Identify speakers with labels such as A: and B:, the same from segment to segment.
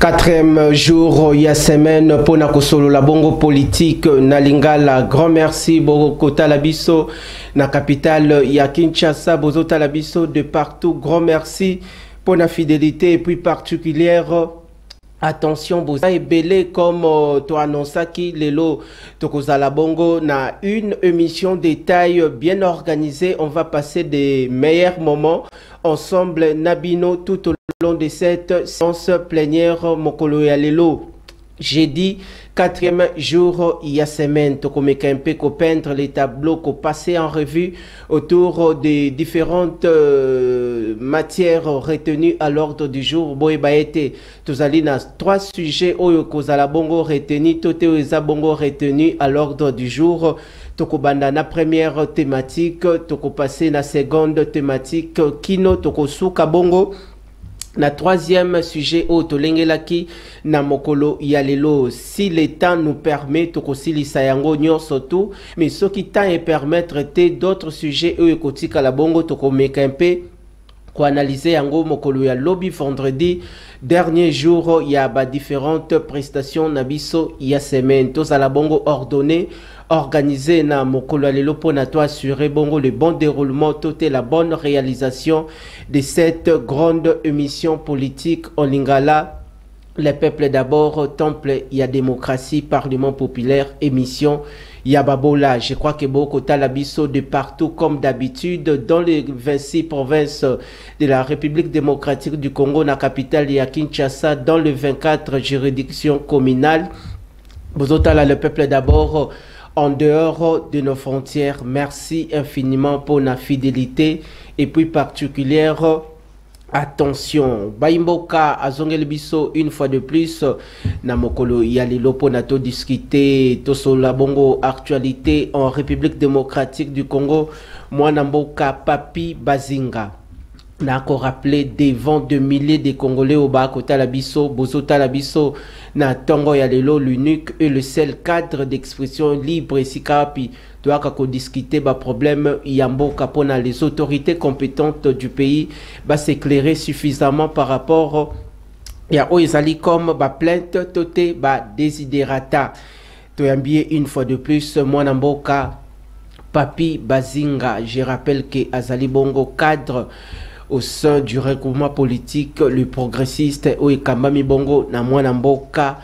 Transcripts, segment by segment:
A: Quatrième jour, il y a semaine pour na kosolo la bongo politique na Lingala. Grand merci beaucoup Talabiso na capitale ya Kinshasa, bozo Talabiso de partout. Grand merci pour la fidélité et puis particulière. Attention, boza et belé comme tu annonces qui lelo tokozala bongo na une émission détail bien organisée. On va passer des meilleurs moments ensemble Nabino tout au long de cette séance plénière Mokolo ya lelo. J'ai dit quatrième jour, il y a semaine, tokomeka un peu peindre les tableaux, ko passer en revue autour des différentes matières retenues à l'ordre du jour. Boye baete, tozalina trois sujets oyo kozala bongo retenu, tote oza bongo retenu à l'ordre du jour. Toko banda na première thématique, toko passer na seconde thématique, kino toko suka bongo. Na troisième sujet au tolengelaki na mokolo yalelo, si le temps nous permet tokosili sayango nyonso mais ce qui temps et permettre d'autres sujets eux kotika la bongo tokomeka un peu ko analyser yango mokolo ya lobby vendredi dernier jour il y a différentes prestations nabiso il y a semaine tous à la bongo ordonné organisé na mokolo lelo pour na to assurer bongo le bon déroulement tout et la bonne réalisation de cette grande émission politique en Lingala. Les peuples d'abord, temple, il y a démocratie, parlement populaire, émission, il y a Babola. Je crois que beaucoup Talabiso de partout, comme d'habitude, dans les 26 provinces de la République démocratique du Congo, la capitale, il y a Kinshasa, dans les 24 juridictions communales. Bozotala, le peuple d'abord, en dehors de nos frontières. Merci infiniment pour la fidélité et puis particulière attention. Baimboka azongeli biso une fois de plus na mokolo yalelo po na to discuter to sola bongo actualité en République démocratique du Congo. Mwana mboka Papi Bazinga n'a encore rappelé devant de milliers de Congolais au bas côté la biso bozo talabiso na tongo yalelo l'unique et le seul cadre d'expression libre et sikapi doit discuter ba problème yamboka pona les autorités compétentes du pays va s'éclairer suffisamment par rapport ya oizali comme ba plainte toté ba desiderata to yambie une fois de plus mwana mboka Papi Bazinga. Je rappelle que azali bongo cadre au sein du regroupement politique le progressiste Oekambami Bongo na mwana mboka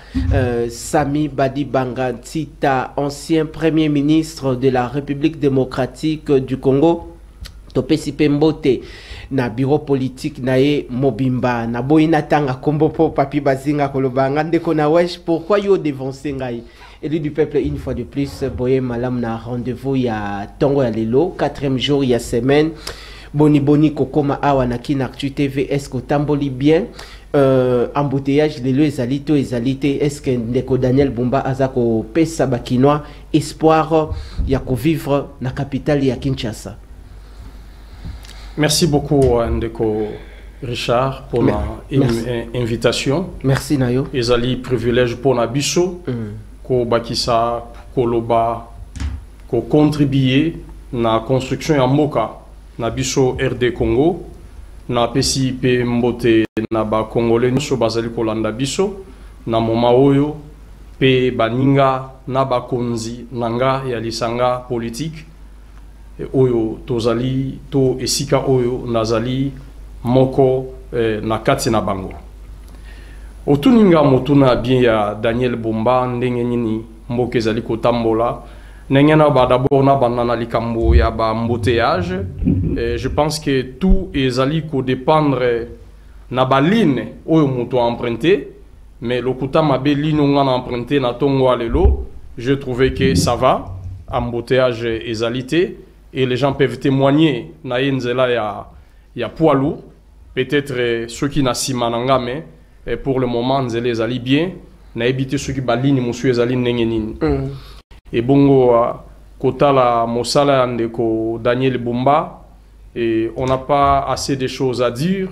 A: Sami Badi Bangantita, ancien premier ministre de la République démocratique du Congo. Topesi Pembote na bureau politique nae Mobimba na boina tanga kombo po Papi Bazinga kolobanga ndeko na wesh pourquoi yo devancer ngai élu du peuple une fois de plus boye malam na rendez-vous ya tongo ya lelo quatrième jour ya semaine. Boni kokoma awa na Kinactu TV est-ce que tamboli bien embouteillage lelo ezalito est-ce que ndeko Daniel Bumba azako pesa bakinois espoir ya ko vivre na capitale ya Kinshasa.
B: Merci beaucoup ndeko Richard pour l'invitation.
A: Merci nayo.
B: Ezali privilège pour na biso ko bakisa koloba ko contribuer na construction ya mboka na biso RD Congo na pesi pe mbote na ba congolais nyonso bazali kolanda biso na moma oyo pe baninga na bakonzi nanga ya lisanga politique oyo tozali to esika oyo nazali moko na kati na bango otuninga motuna bien ya Daniel Bumba ndenge nini mboka ezali kotambola. D'abord na banana likambo ya ba embouteillage. Je pense que tout ezali ko dépendre na ba ligne oyo moto emprunté, mais lokuta mabe ligne on a emprunté na tongo alelo, je trouvais que ça va embouteillage ezalité et les gens peuvent témoigner na yenzela ya poids lourd, peut-être ceux qui na simananga mais pour le moment nzela ezali bien na éviter ceux qui ba ligne monsieur ezali ndenge nini. Et bongo kotala mosala ndeko Daniel Bumba et on n'a pas assez de choses à dire.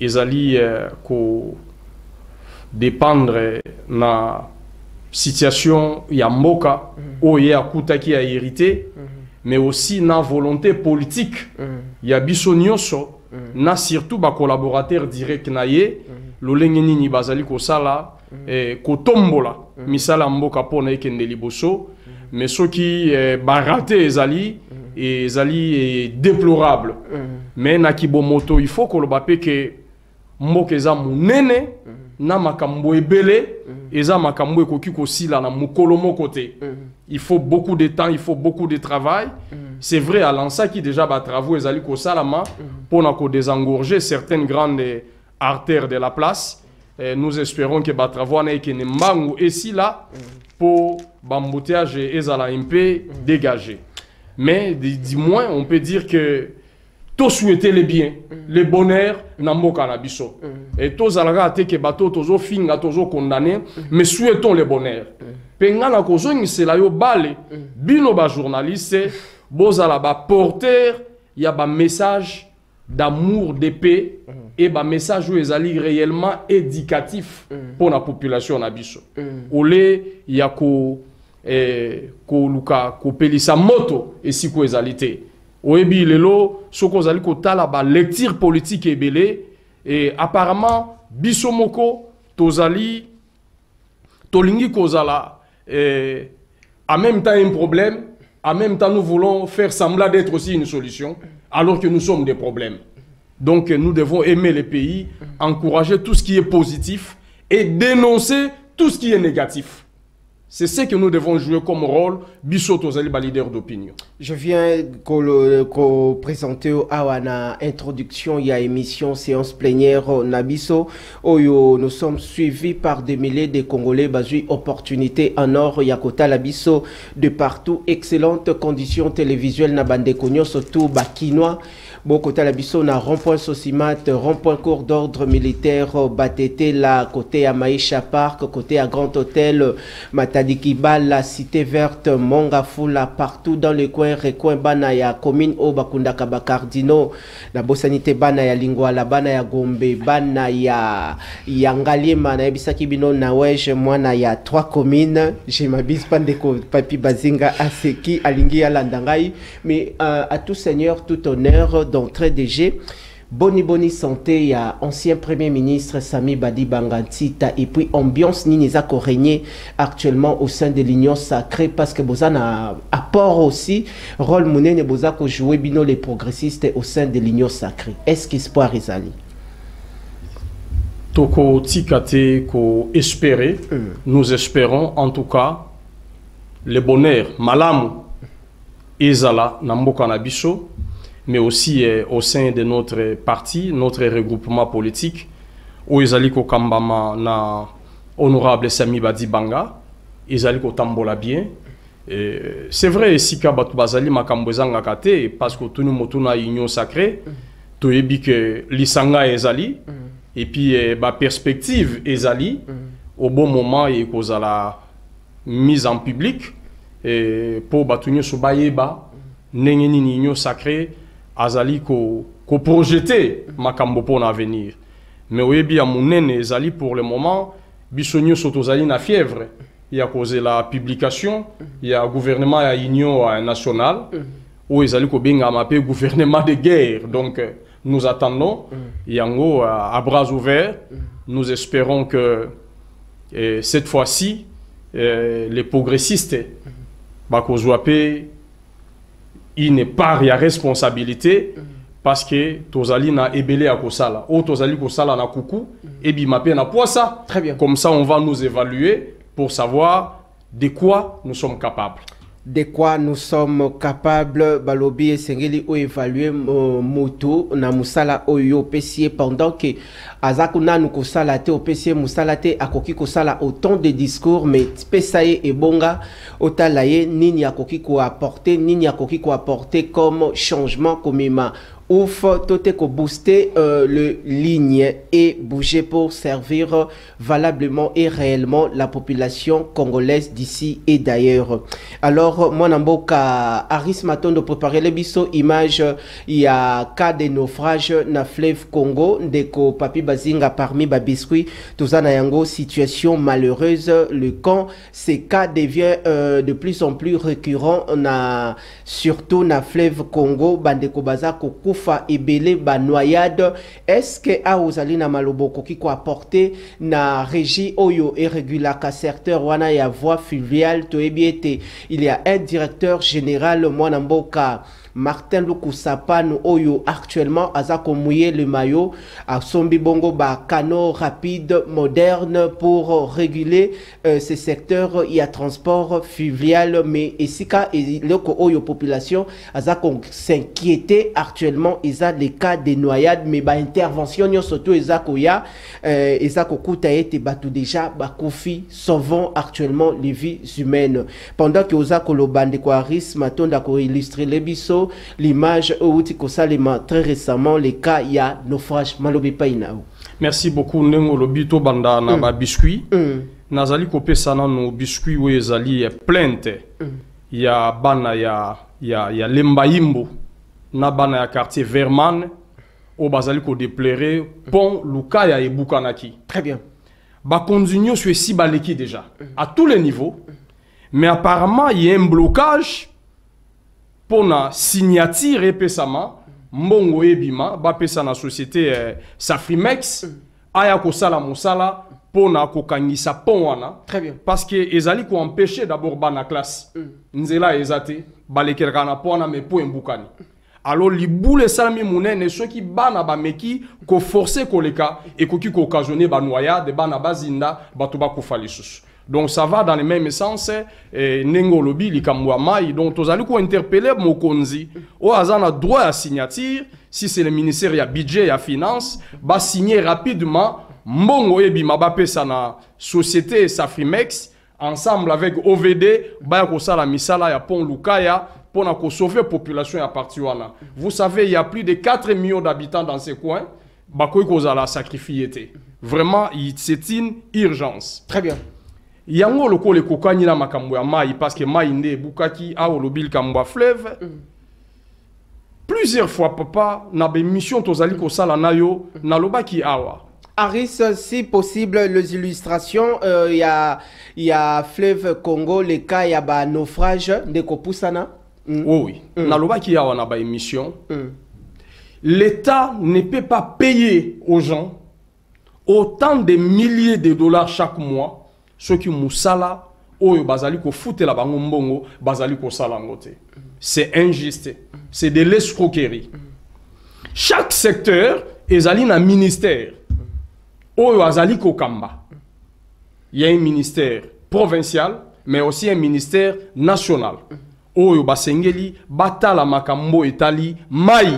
B: Ezali ko dépendre na situation ya mboka oye akutaki a hérité mais aussi na volonté politique ya biso nyonso na surtout ba collaborateur direct na ye lolenge nini bazali kosala kotombola misala mboka pona ekende liboso mais soki barate ezali déplorable mais na kibomoto il faut koloba pe ke mboka eza munene na makambo ebele eza makambo ekoki kosila na mukolo moko te. Il faut beaucoup de temps, il faut beaucoup de travail. C'est vrai à l'ansa qui déjà ba travaux ezali ko salama pour na ko désengorger certaines grandes artères de la place. Nous espérons que ba travaux na ekene mbangu ici là pour bambouteage ezala un peu dégagé. Mais du moins on peut dire que tous souhaiter le bien, le bonheur na mboka na biso. Et tous alaka te ke bato tozo finga tozo condamné, mais souhaitons le bonheur. Penga na kozongi sela yo bale, bino ba journaliste, bozala ba porteur, ya ba message d'amour, de paix, et ba message où ezali réellement éducatif pour la population na biso. Ole ya ko luka ko pelisa moto et si ko ezalité. Oebi lelo soko zali ko tala ba lecture politique ebele et apparemment biso moko tozali tolingi kozala en même temps un problème, en même temps nous voulons faire semblant d'être aussi une solution alors que nous sommes des problèmes. Donc nous devons aimer le pays, encourager tout ce qui est positif et dénoncer tout ce qui est négatif. C'est ce que nous devons jouer comme rôle, biso tozali ba leader d'opinion.
A: Je viens de présenter à la introduction, il y a émission séance plénière Nabiso, où nous sommes suivis par des milliers de Congolais, basés opportunités en or, Yakota Labiso, de partout, excellentes conditions télévisuelles, Nabande Konyo, surtout Bakinois. Beaucoup de Labiso, na rond-point Sosimat, rond-point cours d'ordre militaire, Batete, la côté à Maïcha Park, côté à Grand Hôtel, Matadikiba, la Cité Verte, Mongafula, partout dans le coin, recoin Banaya, commune au Bakunda Kabakardino, la Bossanité Banaya Lingwala, Banaya Gombe, Banaya Yangalima, Naebisaki Bino, Nawej, moi, il y a 3 communes, j'ai ma bise Pandeko, Papi Bazinga, Aseki, Alingi, Alandangai, mais à tout seigneur, tout honneur, d'entrée DG, boni santé, il y a ancien premier ministre Sami Badi Bangantita et puis ambiance Ninisa régné actuellement au sein de l'Union sacrée parce que Bozan a apport aussi rôle mouné ne Bozako jouer bino les progressistes au sein de l'Union sacrée. Est-ce qu'espoir Isali?
B: Toko tikate ko espérer, nous espérons en tout cas le bonheur malamu ezala namboka na biso, mais aussi au sein de notre parti, notre regroupement politique, où ezali ko kambama na honorable Sami Badi Banga, ezali ko tambola bien. C'est vrai sika batu bazali makambo ezanga kate parce que tunu motuna union sacrée, to yebi que lisanga ezali et puis ba perspective ezali au bon moment et kozala mise en public et pour batu so bayeba ndenge nini union sacrée azali ko projeter makambo pour l'avenir. Mais oyebi ya munene ezali pour le moment bisonyo sotozali na fièvre. Il y a causé la publication, il y a gouvernement à union nationale où ezali ko benga mapé gouvernement de guerre. Donc nous attendons yango à bras ouverts. Nous espérons que cette fois-ci les progressistes bakozwape il n'est pas à responsabilité parce que tozali na ebele à kosala ou tozali kosala na kuku et bimape na poisa.
A: Très bien.
B: Comme ça on va nous évaluer pour savoir de quoi nous sommes capables.
A: De quoi nous sommes capables, balobi et sengeli ou évaluer moto na musala oyo pesier pendant que azakuna nous kosala te au pesier musala te akoki kosala autant de discours mais pesaye et bonga otalaye nini akoki ko apporter nini akoki ko apporter comme changement comme ouf tote ko booster le ligne et bouger pour servir valablement et réellement la population congolaise d'ici et d'ailleurs. Alors moi namboka Aris Matondo préparer les biso image il y a cas de naufrage na fleuve Congo ndeko papi bazinga parmi babiscuit tozana yango situation malheureuse le camp ces cas devient de plus en plus récurrent na surtout na fleuve Congo bandeko bazako bakufa ebele ba noyade. Est-ce que a ozali na maloboko qui ko apporter na régie oyo irrégulaka secteur wana ya voie fluviale to ebiete il y a un directeur général mwana mboka Martin Lukusapano oyo actuellement azako mouiller le maillot à sombi bongo ba canaux rapides modernes pour réguler ce secteur il y a transport fluvial mais esika et loko oyo population azako s'inquiéter actuellement ils a les cas de noyades mais ba intervention surtout ezako ya ezako kuta ete batu déjà ba kofi sauvant actuellement les vies humaines pendant que ozako lo bande ko Aris matonda ko illustrer les biso l'image outi ko salema très récemment les cas il y a naufrage malobi painao.
B: Merci beaucoup Nengo lobito banda na ba biscuit nazali ko pesa na no biscuit we ezali plainte ya bana ya Lembaimbo na bana ya quartier Verman au bazali ko déplorer pont Lukaya et Bukanaki.
A: Très bien.
B: Ba continuer sur si baleki déjà à tous les niveaux mais apparemment il y a un blocage pour la signature et pesama mbongo ebima ba pesa na société Safrimex aya ko sala musala pour na ko kangisa pont wana.
A: Très bien.
B: Parce que ezali ko empêcher d'abord bana classe nzela ezate balekelaka na pont na me po embukani. Alors li boule salami munene ceux qui bana ba meki ko forcer koleka et ko ki ko occasionner ba noyade bana bazinda bato ba ko falisus. Donc ça va dans le même sens nengo lobi likamwa mai donc tozali ko interpeller mokonzi o azana droit à signature si c'est le ministère ya budget ya finance ba signer rapidement mbongo ebima ba pesa na société Safrimex ensemble avec OVD ba ko sala misala ya pont Lukaya pour na ko sauver population ya parti wana. Vous savez il y a plus de 4 millions d'habitants dans ce coin ba ko kozala sacrifier. Vraiment c'est une urgence.
A: Très bien.
B: Yango loko le kokani na makambo ya mai parce que mai nde bukaki a olobil kambo fleuve. Plusieurs fois papa na be mission tozali ko sala nayo na lobaki awa.
A: Aris, si possible, les illustrations, il y a fleuve Congo, les cas, il y a ba naufrage de Kopusana.
B: Oui, na lobaki awa na ba émission. L'État ne peut pas payer aux gens autant de milliers de dollars chaque mois. Ceux qui moussala oyo bazali ko foutre la bango mbongo bazali ko sala ngote. C'est injuste, c'est de l'escroquerie. Chaque secteur ezali na ministère oyo azali ko kamba. Il y a un ministère provincial mais aussi un ministère national. Oyo basengeli batala makambo etali mai.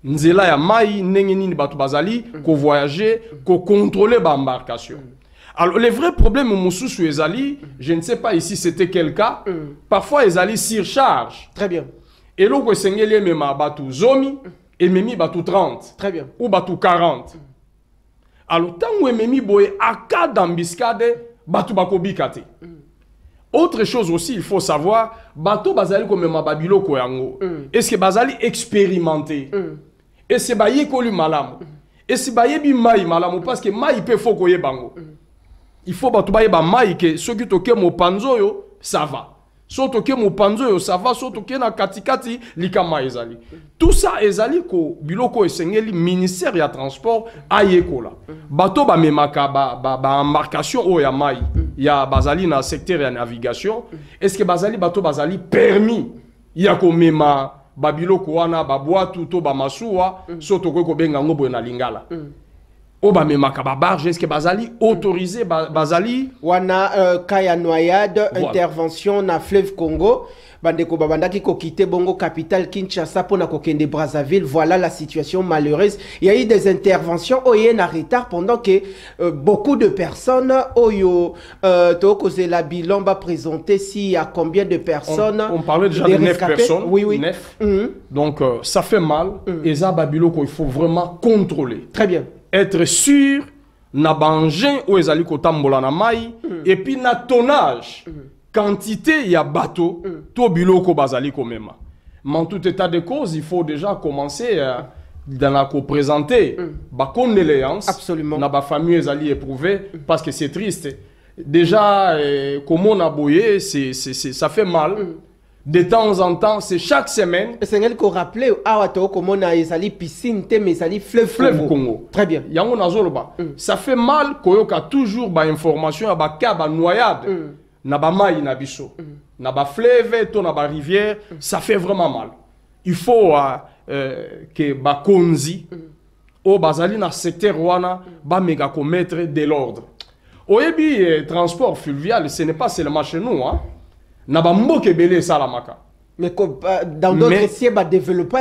B: Nzela ya mai ndenge nini bato bazali ko voyager, ko contrôler ba embarcation. Alors, le vrai problème au Moussou Ezali, je ne sais pas ici c'était quel cas, parfois Ezali surcharge.
A: Très bien.
B: Et l'autre Sengeli mema batu zomi, et memi batu 30.
A: Très bien.
B: Ou batu 40. Alors, tant que memi boye aka d'ambiscade, batu bako bikate. Autre chose aussi, il faut savoir, bato bazali comme mema babilo koyango. Est-ce que bazali expérimenté? Est-ce que baye kolu malamu? Est-ce que baye bi mai malamu? Parce que mai peut faut koye bango. Il faut batoubaye ba mai que ceux qui toquent mon panzo yo ça va. So toquent mon panzo yo ça va, so toquent na katikati likama ezali. Tout ça ezali ko biloko esengeli ministère ya transport ayeko la. Bato ba memaka ba embarcation o ya mai ya bazali na secteur ya navigation. Est-ce que bazali bato bazali permis ya ko mema ba biloko wana ba boatu to ba masuwa so toko ko benga ngobo na lingala. Oba memaka ba barge est-ce que bazali autorisé bazali
A: wana kaya noyade voilà. Intervention na fleuve Congo bandeko babandaki ko quitter bongo capitale Kinshasa pour na kokende Brazzaville. Voilà la situation malheureuse. Il y a eu des interventions oyen en retard pendant que beaucoup de personnes oyo toko la bilan va présenter s'il y a combien de personnes.
B: On parlait déjà de 9 personnes.
A: Oui oui.
B: 9. Donc ça fait mal et ça babilo qu'il faut vraiment contrôler.
A: Très bien.
B: Être sûr na bangin ou ezali kotambola na mai et puis na tonnage quantité ya bateau to biloko bazali komema. Mais en tout état de cause, il faut déjà commencer dans la co-présenter ba condoléances
A: absolument
B: na ba famille ezali éprouvé parce que c'est triste. Déjà comment on a boyé, ça fait mal. De temps en temps, c'est chaque semaine.
A: C'est ce qu'on rappelait, comme on a les piscines, mais les fleuve
B: Congo.
A: Très bien.
B: Ça fait mal qu'il y a toujours des informations, des cas de noyade. Na ba maï na biso. Na ba fleuve, to na ba rivière, ça fait vraiment mal. Il faut que ba konzi au bazali na secteur wana ba méga commettre de l'ordre. Au transport fluvial, ce n'est pas seulement chez nous, hein. Na ba mboke belé salamaka.
A: Mais dans d'autres sièges, développer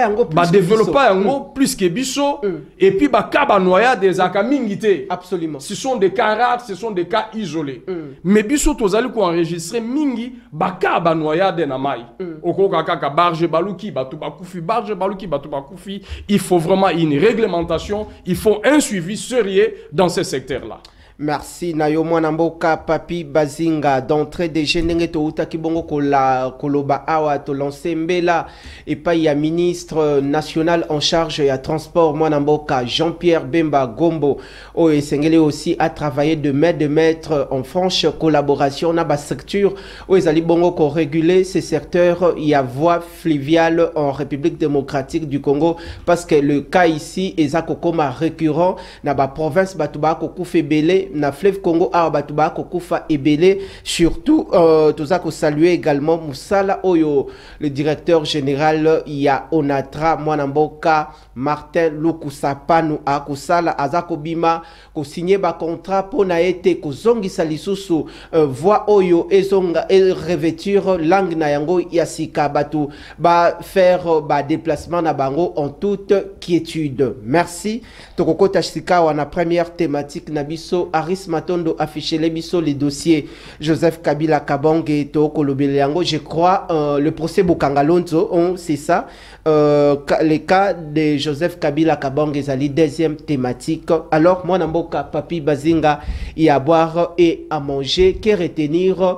B: plus que biso et puis kaba noya des akamingité.
A: Absolument.
B: Ce sont des cas rares, ce sont des cas isolés. Mais biso tozali ko enregistrer mingi kaba noya de na mai. Okoka kaka barge baluki batu bakufi barge baluki batu bakufi. Il faut vraiment une réglementation, il faut un suivi sérieux dans ce secteur là.
A: Merci Nayo Mwanamboka Papi Bazinga d'entrée des généraux to uta kibongo koloba awa to lancer mbela et pas ya ministre national en charge ya transport Mwanamboka Jean-Pierre Bemba Gombo o esengeli aussi a travaillé de maître en franche collaboration na ba structure o ezali bongo ko réguler ces secteurs ya voie fluviale en République démocratique du Congo parce que le cas ici ezako koma récurrent na ba province batuba ko kufebele na fleuve Congo a batuba kokufa ebele surtout tozako saluer également Moussala Oyo le directeur général ya Onatra Mwanamboka Martin Lukusapanu a kusala azako bima ko signer ba contrat pona été ko zongisa lisusu voix Oyo ezonga et revêture langue na yango yasika batu ba faire ba déplacement na bango en toute quiétude. Merci tokoko tashika wana première thématique nabiso Aris Matondo affiché les biso les dossiers Joseph Kabila Kabange to Kolobeliango. Je crois le procès Bokangalonzo, c'est ça. Les cas de Joseph Kabila Kabange zali deuxième thématique. Alors moi Namboka Papi Bazinga y a à boire et à manger, que retenir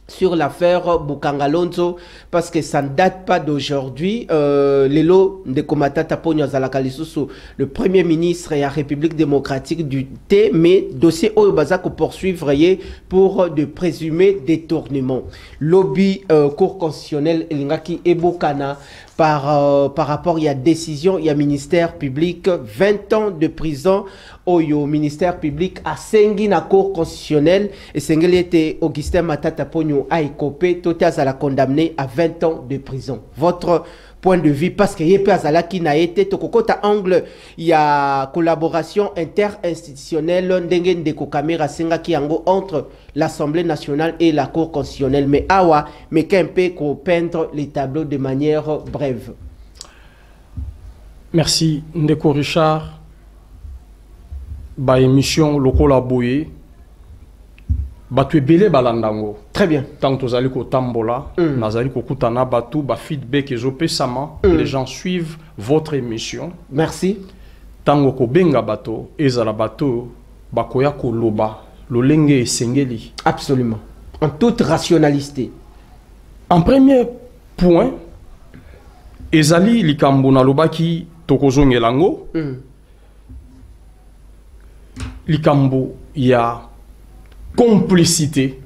A: sur l'affaire Bukangalonzo parce que ça ne date pas d'aujourd'hui. Lelo de Komatata Ponyo Zalakalisusu, le premier ministre et la République démocratique du T, mais dossier Oyobazako poursuivre pour de présumés détournements. Lobby Cour constitutionnelle Elingaki Ebokana par rapport, il y a décision, il y a ministère public, 20 ans de prison, au ministère public à Sengi na Cour constitutionnelle, et Sengeli était Augustin Matata Pogno a écopé, Totias à la condamné à 20 ans de prison. Votre point de vue, parce qu'il y a pas qui n'a été, Tokokota angle, il y a collaboration interinstitutionnelle, Ndengen de Kokamera Senga qui entre l'Assemblée nationale et la Cour constitutionnelle. Mais awa, mais qu'un peu qu'on peindre les tableaux de manière brève.
B: Merci Ndeko Richard. Ba émission lokola boye. Batu ebele balandango.
A: Très bien.
B: Tant que vous ko tambola, nazali ko kutana batu ba feedback ezopesama, les gens suivent votre émission.
A: Merci.
B: Tango ko benga bato, ezala bato bakoya ko loba, lolenge esengeli.
A: Absolument. En toute rationalité.
B: En premier point, ezali likambo na lobaki tokozongelango. Likambo ya complicité,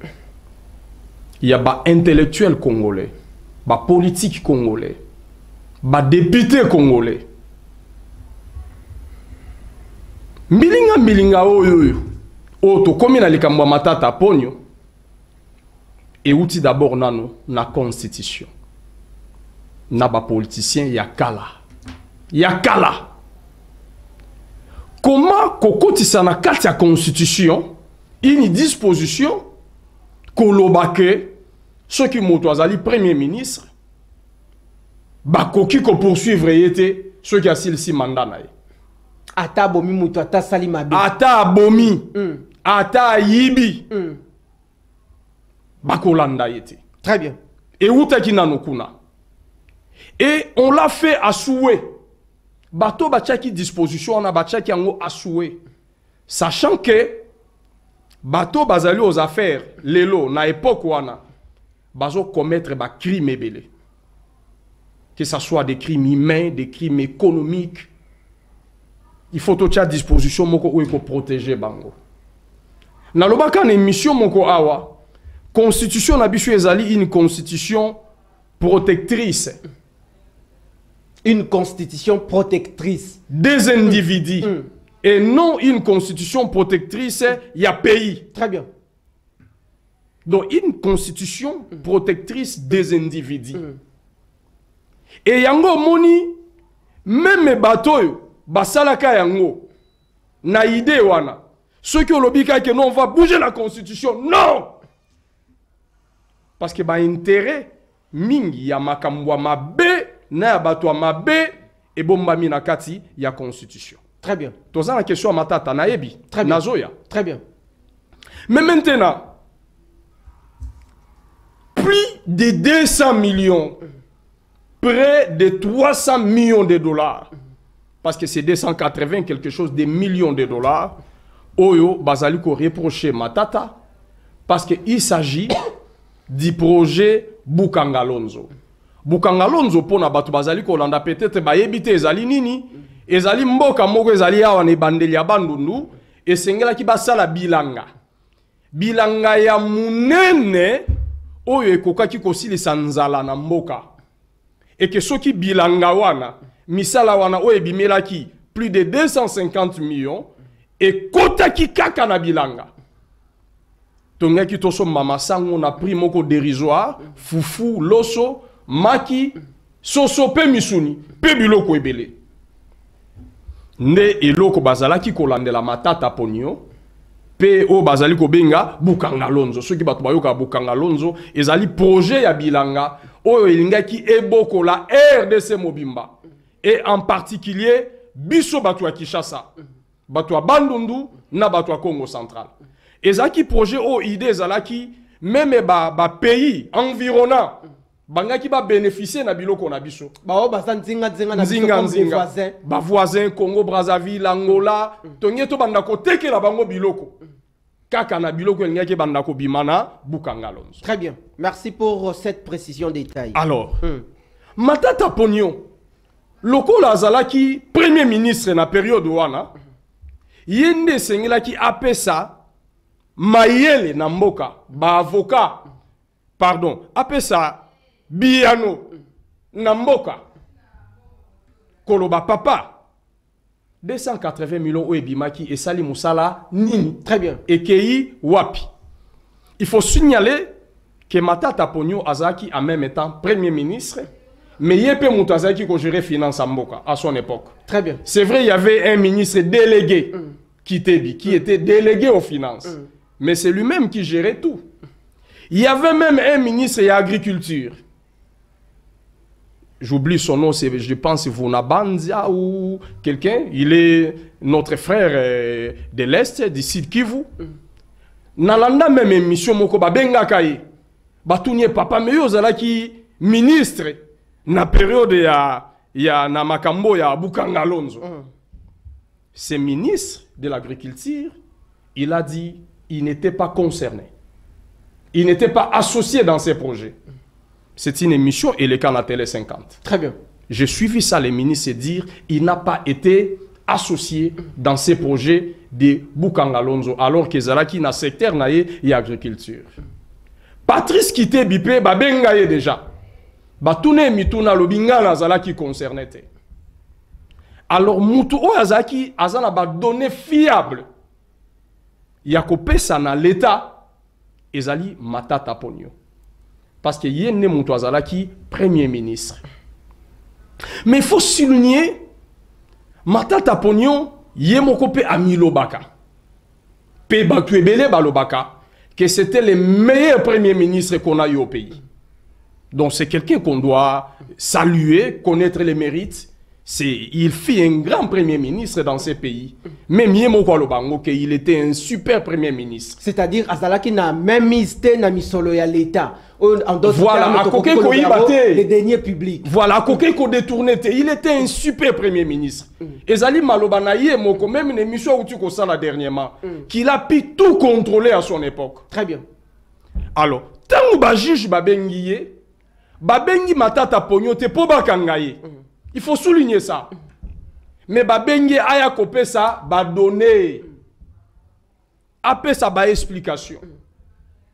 B: il y a des intellectuels congolais, des politiques congolais, des députés congolais. Milinga oyo to komi na likambo matata ponyo et outil d'abord nano na constitution. Na ba politicien yakala. Yakala. Comment kokotisa na kati ya constitution une disposition kolobake ceux qui motoazali premier ministre bakoki ko poursuivre yete ceux qui a si mandat na ye
A: ata bomi muto ata sali mabe
B: ata bomi ata yibi bakolanda yete.
A: Très bien.
B: Et utaki nanokuna et on l'a fait à souhait. Bato bachaki disposition on a bachaki yango à souhait, sachant que bato bazali aux affaires lelo na époque wana bazo commettre ba crime ebele, que ça soit des crimes humains, des crimes économiques. Il faut toute disposition moko ou ko protéger bango. Na lobaka na émission moko awa constitution na biso ezali une constitution protectrice.
A: Une constitution protectrice
B: Des individus. Et non une constitution protectrice, il y a pays.
A: Très bien.
B: Donc une constitution protectrice des individus. Et yango moni, même bateau, basalaka yango, na idée wana. Ceux qui ont l'obika que non, on va bouger la constitution. Non! Parce que ba intérêt, mingi ya makambwa mabe, na ya bato mabe, et bomba mina kati, ya constitution.
A: Très bien.
B: Toza la question à matata, na yebi.
A: Très bien.
B: Nazoya.
A: Très bien.
B: Mais maintenant, plus de 200 millions, près de 300 millions de dollars, parce que c'est 280 quelque chose de millions de dollars, Oyo Bazaliko reproché Matata, parce qu'il s'agit du projet Bukangalonzo. Bukangalonzo pour na batu Bazaliko landa peut-être ba yebite ezali nini, ezali mboka moko ezali awa ne bandeli ya bandundu, et sengela ki basala bilanga. Bilanga ya munene oyo ekokaki kosilisa nzala na mboka. Et que ceux qui bilanga wana, misala wana oyo ebimelaki plus de 250 millions, et kota ki kaka na bilanga. Tonga ki toso mama sango na prix moko dérisoire, fufu, loso, maki, soso pe misuni, pe biloko ebele. Nde eloko bazalaki kolandela Matata Ponyo, pe o bazali ko benga Bukangalonzo. Ceux qui batu bayoka Bukangalonzo, ezali projet ya bilanga, oyo elingaki eboko la RDC Mobimba. Et en particulier, biso batu ya Kinshasa, batu ya Bandundu, na batu ya Congo Central. Ezaki projet o idée ezalaki, même ba pays environnant, bangaki ba bénéficier na biloko na biso.
A: Ba o basa nzinga na biso
B: nzinga
A: voisin.
B: Ba voisin Congo Brazzaville, Angola, tonye to bandako teke la bango biloko. Kaka na biloko ngaki bandako bimana Bukangalonzo.
A: Très bien. Merci pour cette précision détail.
B: Alors, Matata Ponyo, lokola azalaki premier ministre na période wana, yende sengelaki apesa mayele na mboka, ba avocat, pardon, apesa biano na mboka, koloba papa, 280 millions oebimaki et sali musala nini.
A: Très bien.
B: Et kei wapi. Il faut signaler que Matata Ponyo azaki en même temps premier ministre, mais yepe Moutazaki qui gérait finance à Mboka à son époque.
A: Très bien.
B: C'est vrai, il y avait un ministre délégué qui était délégué aux finances. Mais c'est lui-même qui gérait tout. Il y avait même un ministre de l'agriculture. J'oublie son nom, je pense Vunabandia ou quelqu'un. Il est notre frère de l'Est, du Sud Kivu. Nalanda même émission moko babenga kai. Batunye papa meyo zalaki ministre na période ya na makambo ya Bukangalonzo. Ce ministre de l'agriculture, il a dit il n'était pas concerné. Il n'était pas associé dans ces projets. C'est une émission et le cas la télé 50.
A: Très bien.
B: J'ai suivi ça, les ministres dire il n'a pas été associé dans ces projets de Bukangalonzo, alors que Zalaki na secteur naye et agriculture. Patrice Kité Bipé, babengaye déjà. Batune mituna lobinga na Zalaki concerné. Alors mutu o Azaki azana ba données fiables. Yakope ça na l'état ezali Matata Ponyo. Parce que yene mutu azalaki premier ministre. Mais il faut souligner Matata Ponyo yemokope amilobaka. Pe batuebele balobaka que c'était le meilleur premier ministre qu'on a eu au pays. Donc c'est quelqu'un qu'on doit saluer, connaître les mérites. Il fit un grand premier ministre dans ces pays. Même Yemoko Lobango, il était un super premier ministre.
A: C'est-à-dire, Azalaki n'a même mis na misolo ya l'État. En d'autres
B: voilà,
A: termes, les deniers publics.
B: Voilà, Kokeko détourné. Il était un super premier ministre. Et Zali Malobana Yemoko, même une émission où tu connais ça dernièrement, qu'il a pu tout contrôler à son époque.
A: Très bien.
B: Alors, tant que juge Babengi, Babengi Matata Ponyo, te poba kangaye. Il faut souligner ça. Mais Babengi aya kopé ça, ba donner. Après ça, ba explication.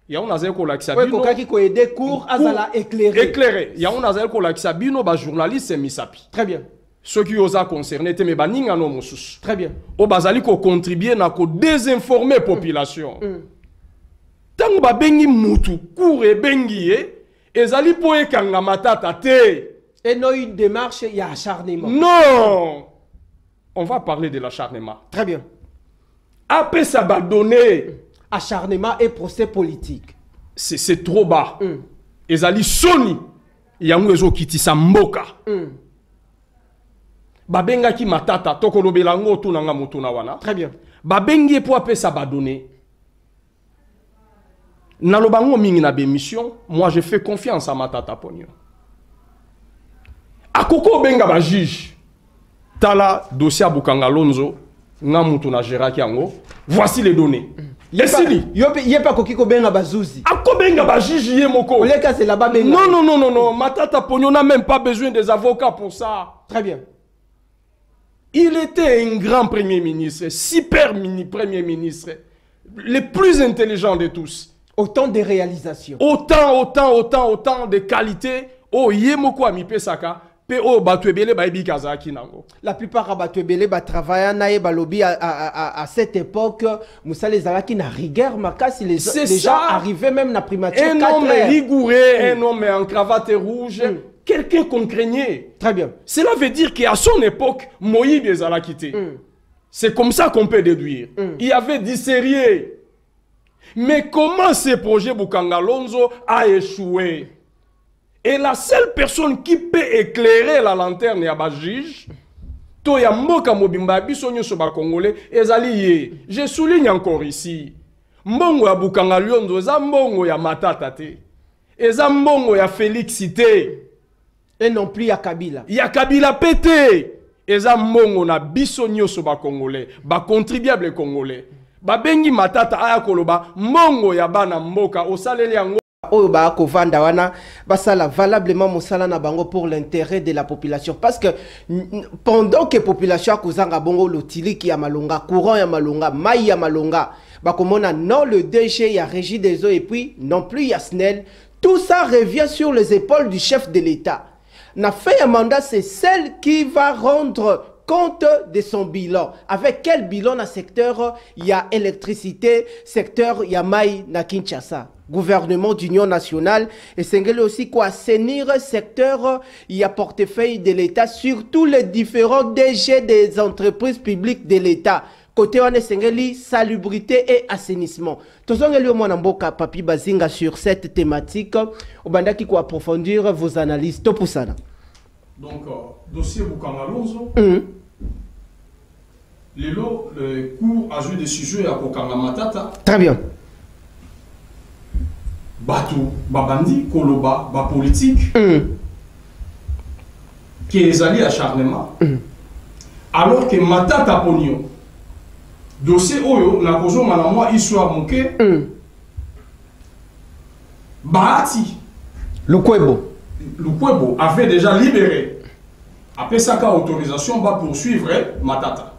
B: ya on azali ko lakisa
A: ouais
B: bino
A: koka ki ko aider cours azala
B: éclairer ya on azali ko lakisa bino ba journaliste misapi
A: très bien
B: ceux qui osent concerner te me baninga no mosusu
A: très bien
B: o bazali ko contribuer na ko désinformer population tango ba bengi mutu cours e bengi ezali po ekanga matata te
A: et non une démarche il y a acharnement
B: non on va parler de l'acharnement
A: très bien
B: après ça va donner
A: acharnement et procès politique
B: c'est trop bas ezali soni yango ezo kitisa mboka babengaki matata tokolobela ngo tunanga mutuna wana
A: très bien
B: babengi po apesa badonné nalobango mingi na bémission moi je fais confiance à matata ponyo akoko benga ba juge tala dossier Bukanga Lonzo nga mutuna geraki yango voici les données yesili
A: yepa koki ko benga bazuzi
B: akobenga ba juge ye moko
A: oleka c'est là-bas benga
B: non matata ponyo n'a même pas besoin des avocats pour ça
A: très bien.
B: Il était un grand premier ministre, super premier ministre, le plus intelligent de tous.
A: Autant de réalisations.
B: Autant de qualités. Oh, yemoko ami pesaka. Pe o batwebele ba ebi kazaki nango.
A: La plupart à batwebele ba travailler na balobi à cette époque, Moussa les alaki na rigueur makasi les gens arrivaient même na primature.
B: Un homme rigoureux, un homme en cravate rouge. Quelqu'un qu'on craignait.
A: Très bien.
B: Cela veut dire qu'à son époque, Moïse les a quittés. C'est comme ça qu'on peut déduire. Il y avait du sérieux. Mais comment ce projet Bukanga Lonzo a échoué? Et la seule personne qui peut éclairer la lanterne ya ba juge, to ya mboka mobimba biso nyoso ba congolais ezali ye. Je souligne encore ici. Mbongo ya Bukanga Lonzo za mbongo ya matata te. Eza mbongo ya Félix te.
A: Et non plus à Kabila.
B: Il y a Kabila pété. Eza mbongo na biso nyoso ba congolais, ba contribuable congolais. Ba bengi matata aya koloba mbongo ya bana mboka osaleli yango
A: oyo ba ko vanda wana basala valablement mosala na bango pour l'intérêt de la population parce que pendant que population akozanga bongo lotiliki ya malonga courant ya malonga mai ya malonga bakomona non le DG ya régie des eaux et puis non plus ya SNEL tout ça revient sur les épaules du chef de l'État. Na fait un mandat, c'est celle qui va rendre compte de son bilan. Avec quel bilan dans le secteur il y a électricité, secteur il y a maï na Kinshasa. Gouvernement d'union nationale et c'est aussi quoi assainir secteur il y a portefeuille de l'État sur tous les différents DG des entreprises publiques de l'État. Côté on est salubrité et assainissement. Tous on est au moins mboka papi bazinga sur cette thématique. Au banda qui quoi approfondir vos analyses. Tout pour ça.
B: Donc dossier Bukanga Lonzo. Le cours a joué des sujets à Bukanga Matata.
A: Très bien.
B: Batou, babandi, koloba, ba politique. Qui est allé à acharnement. Alors que Matata Ponyo dossier oyo na kozo manamwa histoire muke Bahati
A: Lukwebo
B: avait déjà libéré après ça autorisation va poursuivre Matata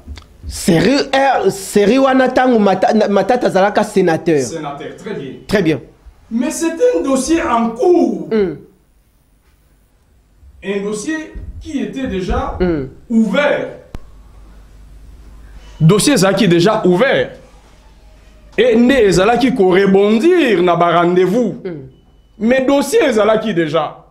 A: série wana tangu Matata zalaka sénateur
B: très bien mais c'est un dossier en cours un dossier qui était déjà ouvert. Dossier qui déjà ouvert. Et né qui ko rebondir na ba rendez-vous. Mais dossier qui déjà.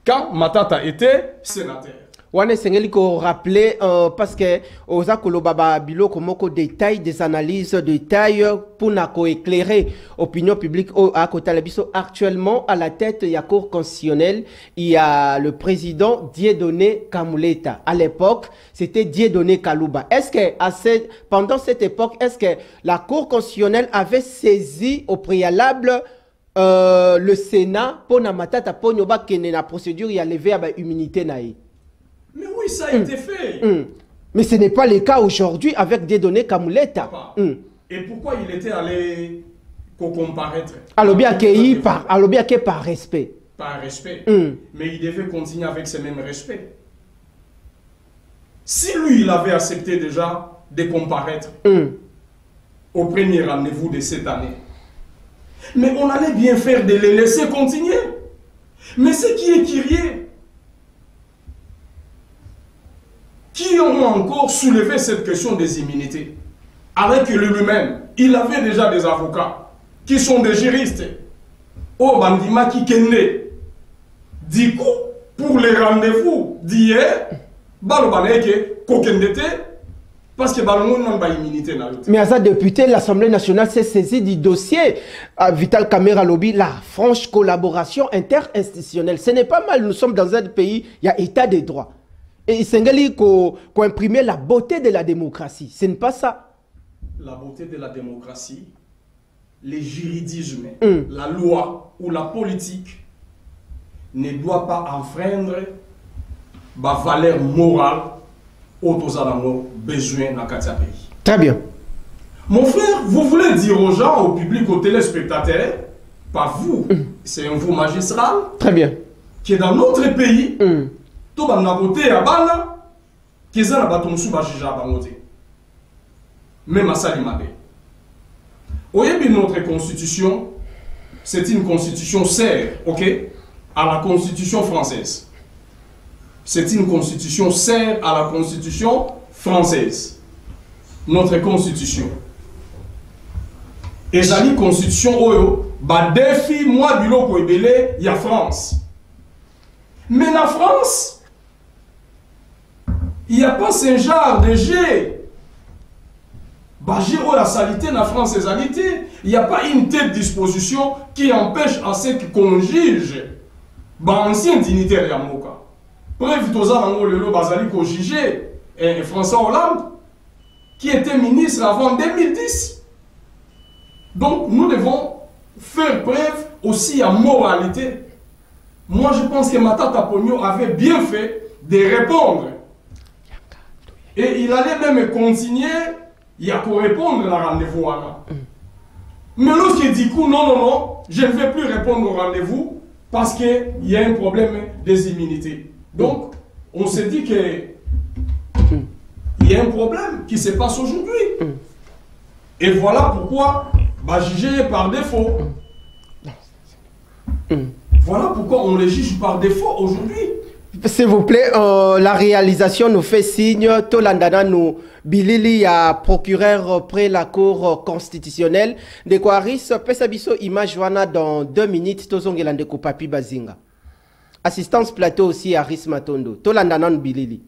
B: Quand Matata était sénateur.
A: Wane sengeli ko rappeler parce que oza kolobaba bilo komoko détail des analyses détails pour na ko éclairer opinion publique à côté biso actuellement à la tête de la cour constitutionnelle il y a le président Dieudonné Kamuleta. À l'époque c'était Dieudonné Kaluba. Est-ce que pendant cette époque est-ce que la cour constitutionnelle avait saisi au préalable le Sénat pour na matata pour nyoba kene na procédure il y a levé à immunité naïe?
B: Mais oui, ça a été fait.
A: Mais ce n'est pas le cas aujourd'hui avec Dieudonné Kamuleta.
B: Et pourquoi il était allé comparaître?
A: Alors bien que par respect.
B: Par respect. Mais il devait continuer avec ce même respect. Si lui, il avait accepté déjà de comparaître au premier rendez-vous de cette année, Mais on allait bien faire de les laisser continuer. Mais ce qui est curieux, qui ont encore soulevé cette question des immunités, avec lui-même, il avait déjà des avocats qui sont des juristes. Au Bandima qui kenne. Du coup, pour les rendez-vous d'hier, parce que immunité.
A: Mais à sa député, l'Assemblée nationale s'est saisie du dossier à Vital Kamera Lobby, la franche collaboration interinstitutionnelle. Ce n'est pas mal, nous sommes dans un pays, il y a état de droit. Et il s'engage qu'on imprimer la beauté de la démocratie. Ce n'est pas ça.
B: La beauté de la démocratie, les juridismes, la loi ou la politique ne doit pas enfreindre la valeur morale aux besoin dans le pays.
A: Très bien.
B: Mon frère, vous voulez dire aux gens, au public, aux téléspectateurs, pas vous, c'est un vous magistral,
A: très bien,
B: qui est dans notre pays, tout le monde a Bana, qui est dans le sous même à Salimabé. Voyez notre constitution, c'est une constitution serre, ok, à la constitution française. C'est une constitution serre à la constitution française. Notre constitution. Et la constitution, oyo, ba défi moi biloko ebele, il y a France. Mais la France, il n'y a pas ce genre de jet. Bah, la salité dans la France, il n'y a pas une telle disposition qui empêche à ce qu'on juge ancien dignitaire Yamoka. Preuve le Bazali qu'on jugeait François Hollande, qui était ministre avant 2010. Donc nous devons faire preuve aussi à moralité. Moi je pense que Matata Pogno avait bien fait de répondre. Et il allait même continuer. Il y a qu'à répondre à la rendez-vous. Mais lorsqu'il dit non, non, non, je ne vais plus répondre au rendez-vous parce qu'il y a un problème des immunités. Donc, on s'est dit qu'il y a un problème qui se passe aujourd'hui. Et voilà pourquoi juger par défaut. Voilà pourquoi on les juge par défaut aujourd'hui.
A: S'il vous plaît, la réalisation nous fait signe. Tolandana nous bilili à procureur près la cour constitutionnelle. De quoi Aris Pesabiso image wana dans 2 minutes. Tozongelande ko papi bazinga. Assistance plateau aussi à Aris Matondo. Tolandana nous bilili.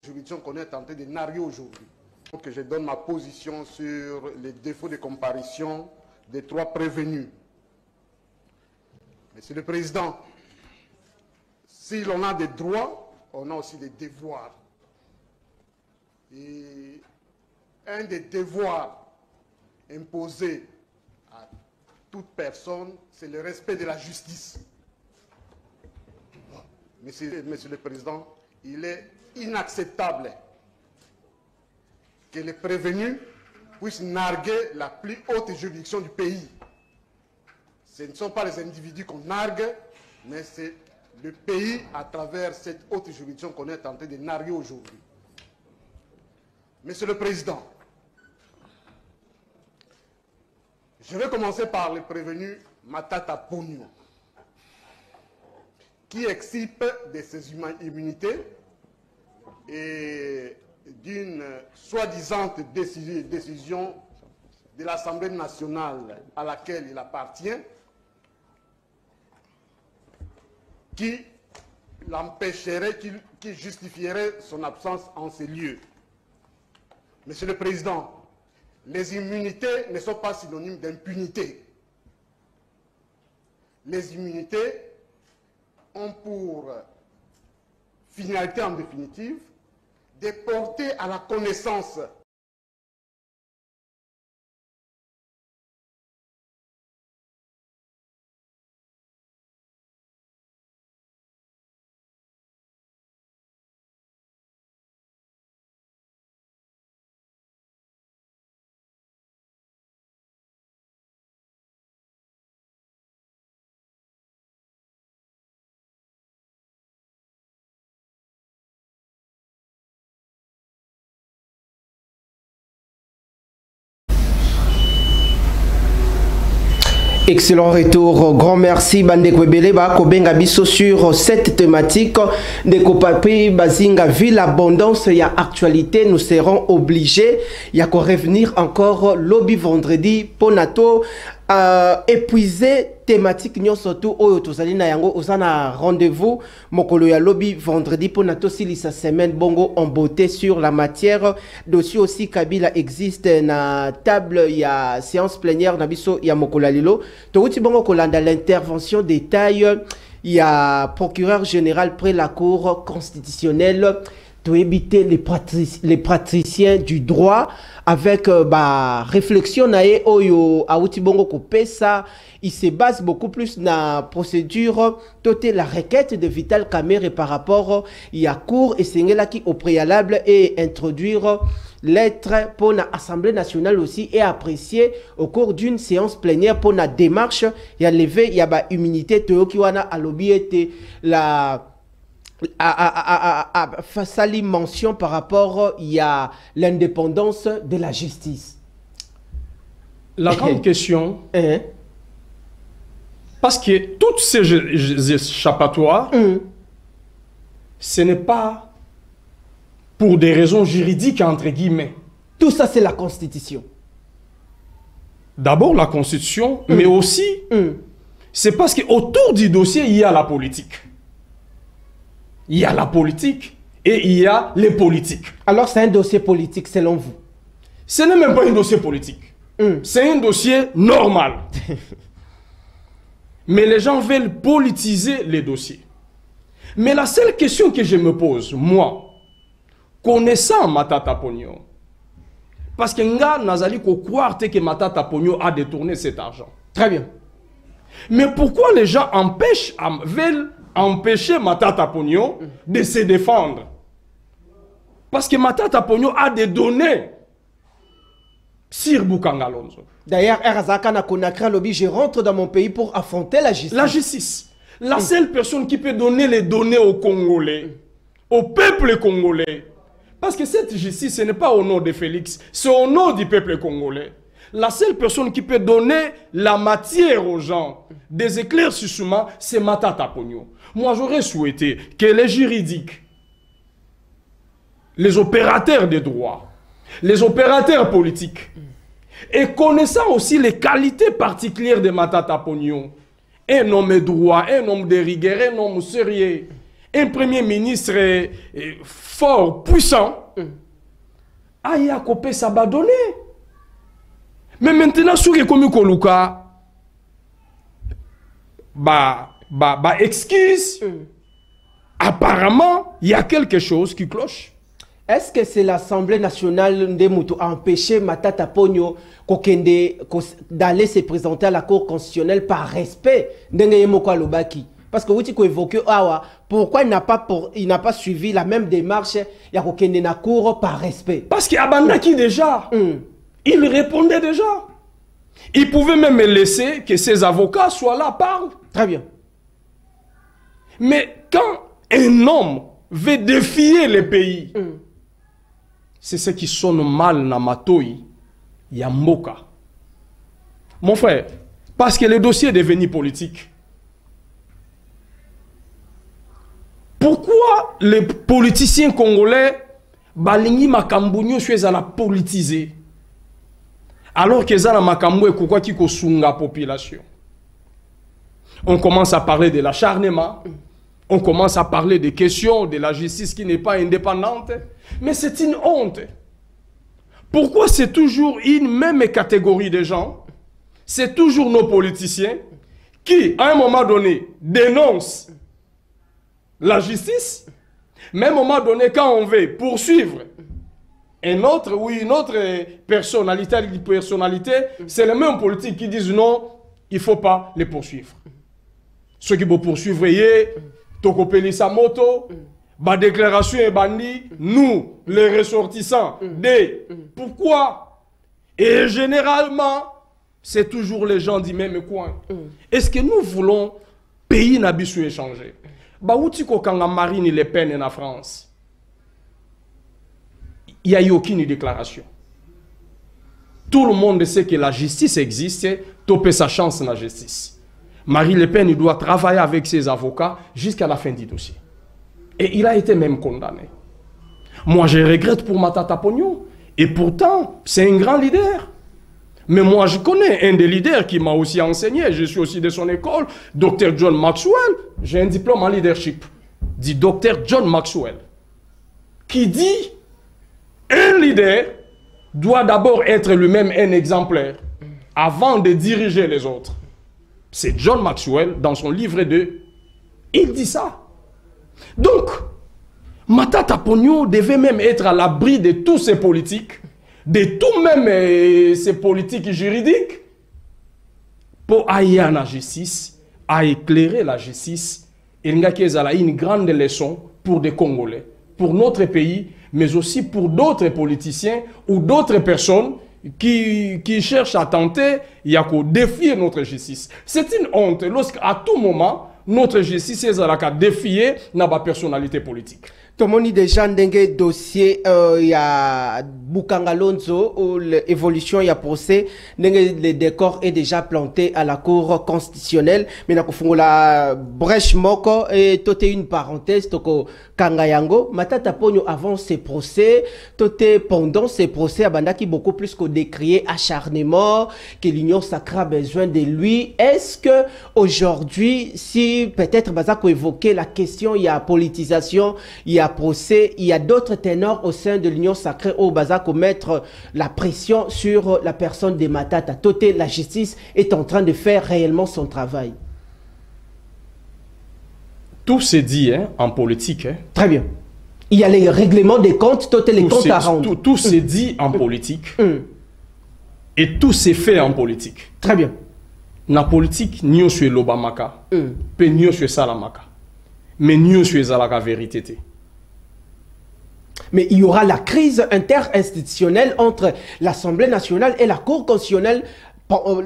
C: Juridiction qu'on est tenté de narguer aujourd'hui. Donc je donne ma position sur les défauts de comparution des 3 prévenus. Monsieur le Président, si l'on a des droits, on a aussi des devoirs. Et un des devoirs imposés à toute personne, c'est le respect de la justice. Monsieur le Président, il est inacceptable que les prévenus puissent narguer la plus haute juridiction du pays. Ce ne sont pas les individus qu'on nargue, mais c'est le pays à travers cette haute juridiction qu'on est tenté de narguer aujourd'hui. Monsieur le Président, je vais commencer par le prévenu Matata Pogno, qui excipe de ses immunités et d'une soi-disant décision de l'Assemblée nationale à laquelle il appartient, qui l'empêcherait, qui justifierait son absence en ces lieux. Monsieur le Président, les immunités ne sont pas synonymes d'impunité. les immunités ont pour finalité en définitive de porter à la connaissance
A: Excellent retour, grand merci Bande Kwebele Kobenga Bisso sur cette thématique de Kopapi Bazinga ville abondance et actualité. Nous serons obligés il y a qu'à revenir encore lobby vendredi Ponato épuiser thématique nyo surtout oyo tozali na yango osana rendez-vous mokolo ya lobby vendredi Ponato si sa semaine bongo en beauté sur la matière dossier aussi Kabila existe na table ya séance plénière na biso ya mokolo lilo touti bongo kolanda l'intervention détail ya procureur général près la cour constitutionnelle to éviter les praticiens du droit avec réflexion nae oyo auti bongo ko pesa il se base beaucoup plus na procédure toté la requête de Vital Kamerhe par rapport ya cour et sengela qui au préalable et introduire lettre pour la Assemblée nationale aussi et apprécier au cours d'une séance plénière pour la démarche ya lever ya ba immunité to ki wana alobi ete la Fassali mention par rapport il y a l'indépendance de la justice.
B: La grande question, parce que toutes ces échappatoires, ce n'est pas pour des raisons juridiques entre guillemets.
A: Tout ça c'est la Constitution.
B: D'abord la Constitution, mais aussi c'est parce qu'autour du dossier il y a la politique. Il y a la politique et il y a les politiques.
A: Alors c'est un dossier politique selon vous?
B: Ce n'est même pas un dossier politique. C'est un dossier normal. Mais les gens veulent politiser les dossiers. Mais la seule question que je me pose, moi, connaissant Matata Ponyo, parce que nga nazali ko croire que Matata Ponyo a détourné cet argent.
A: Très bien.
B: Mais pourquoi les gens veulent empêcher Matata Ponyo de se défendre? Parce que Matata Ponyo a des données sur Bukanga Lonzo.
A: D'ailleurs, Erazaka na Konakra Lobby, je rentre dans mon pays pour affronter la justice.
B: La justice. La seule personne qui peut donner les données aux Congolais, au peuple congolais. Parce que cette justice, ce n'est pas au nom de Félix, c'est au nom du peuple congolais. La seule personne qui peut donner la matière aux gens, des éclaircissements, c'est Matata Ponyo. Moi, j'aurais souhaité que les juridiques, les opérateurs de droit, les opérateurs politiques, et connaissant aussi les qualités particulières de Matata Ponyo, un homme droit, un homme de rigueur, un homme sérieux, un premier ministre fort, puissant, aïe à copier ça va donner. Mais maintenant, sur les communes Koluka, excuse, apparemment, il y a quelque chose qui cloche.
A: Est-ce que c'est l'Assemblée nationale de Moutou a empêché Matata Ponyo d'aller se présenter à la Cour constitutionnelle par respect d'Engeyemoko-Alobaki? Parce que vous dites évoqué pourquoi il n'a pas suivi la même démarche il y a la Cour par respect?
B: Parce qu'il abandaki déjà. Il répondait déjà. Il pouvait même laisser que ses avocats soient là, parlent.
A: Très bien.
B: Mais quand un homme veut défier le pays, c'est ce qui sonne mal dans Matoi, Yamboka. Mon frère, parce que le dossier est devenu politique. Pourquoi les politiciens congolais balingi makambunyo à la politiser? Alors que ça makambo et qui kosunga population. On commence à parler de l'acharnement. On commence à parler des questions de la justice qui n'est pas indépendante. Mais c'est une honte. Pourquoi c'est toujours une même catégorie de gens? C'est toujours nos politiciens qui, à un moment donné, dénonce la justice, mais à un moment donné, quand on veut poursuivre un autre ou une autre personnalité, c'est les mêmes politiques qui disent non, il ne faut pas les poursuivre. Ceux qui vont poursuivre, Tokopeli Samoto, ma déclaration est bannie, nous, les ressortissants, pourquoi? Et généralement, c'est toujours les gens du même coin. Est-ce que nous voulons pays n'abissou échanger? Bah, où tu quand Marine Le Pen en France? Il n'y a eu aucune déclaration. Tout le monde sait que la justice existe, topé sa chance dans la justice. Marine Le Pen doit travailler avec ses avocats jusqu'à la fin du dossier. Et il a été même condamné. Moi, je regrette pour Matata Pogno. Et pourtant, c'est un grand leader. Mais moi, je connais un des leaders qui m'a aussi enseigné. Je suis aussi de son école, Dr. John Maxwell. J'ai un diplôme en leadership. Dit Dr. John Maxwell. Qui dit, un leader doit d'abord être lui-même un exemplaire avant de diriger les autres. C'est John Maxwell, dans son livre 2, il dit ça. Donc, Matata Pogno devait même être à l'abri de tous ces politiques, de tout même ces politiques juridiques, pour aller à la justice, à éclairer la justice. Il y a une grande leçon pour des Congolais, pour notre pays, mais aussi pour d'autres politiciens ou d'autres personnes qui cherchent à tenter, il y a qu'à défier notre justice. C'est une honte lorsqu'à tout moment, notre justice est à défier notre personnalité politique.
A: Tout le monde déjà dans le dossier, il y a Bukanga Lonzo, où l'évolution, il y a procès, le décor est déjà planté à la Cour constitutionnelle. Mais nous la brèche moko et tout est une parenthèse, toko Kangayango. Matata Pogno avant ces procès, tout est pendant ces procès, Abandaki beaucoup plus que décrier acharnement, que l'Union sacrée a besoin de lui. Est-ce que aujourd'hui, si peut-être Bazako évoquer la question, il y a politisation, il y a procès, il y a d'autres ténors au sein de l'Union sacrée au Bazako mettre la pression sur la personne de Matata. Toté, la justice est en train de faire réellement son travail.
B: Tout se dit en politique.
A: Très bien. Il y a les règlements des comptes, Toté les comptes à rendre.
B: Tout se dit en politique. Et tout s'est fait en politique.
A: Très bien.
B: Na politique, nous sommes l'Obamaka, puis nous sommes Salamaka. Mais nous sommes la vérité.
A: Mais il y aura la crise interinstitutionnelle entre l'Assemblée nationale et la Cour constitutionnelle